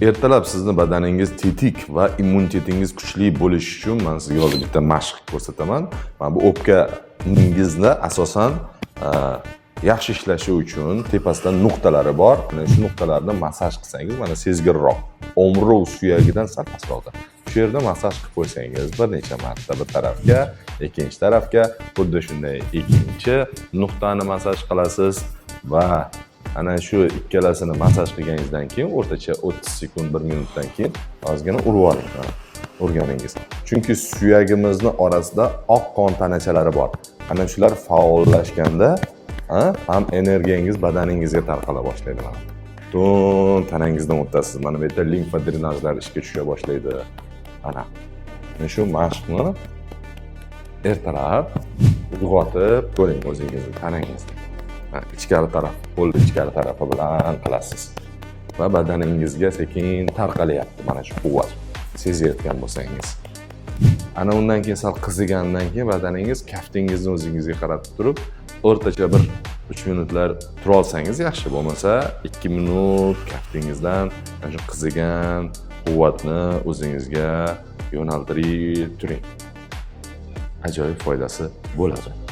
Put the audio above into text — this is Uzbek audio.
Ertalab sizni badaningiz tetik va immunitetingiz kuchli bo'lishi uchun men sizga hozir bitta mashq ko'rsataman. Mana bu o'pkaningizni asosan yaxshi ishlashi uchun tepasida nuqtalari bor. Mana shu nuqtalarni massaj qilsangiz, mana sezgirroq, omrov suyagidan sal pastroqda. Shu yerda massaj qilib qo'ysangiz, bir necha marta bir tarafga, ikkinchi tarafga, xuddi shunday ikkinchi nuqtani massaj qilasiz va ana shu ikkalasini massaj qilganingizdan keyin o'rtacha 30 sekund 1 minutdan keyin ozgina urib oling. Urganingiz. Chunki suyagimizni orasida oq qon tanachalari bor. Ana shular faollashganda ham energiyangiz badaningizga tarqala boshlaydi. Butun tanangizdan o'tasiz. Mana bu yerda limfa drenajlari ishga tusha boshlaydi. Ana shu mashqni ertalab uyg'otib ko'ring o'zingizni, tanangizni. Ichkari taraf, qo'lni ichkari tarafi bilan qilasiz. Va badaningizga sekin tarqalyapti mana shu quvvat. Sezayotgan bo'lsangiz. Ana undan keyin sal qizigandan keyin badaningiz kaftingizni o'zingizga qaratib turib, o'rtacha bir 3 minutlar tura olsangiz yaxshi, bo'lmasa 2 minut kaftingizdan mana shu qizigan quvvatni o'zingizga yo'naltirib turing. Ajoyib foydasi bo'ladi.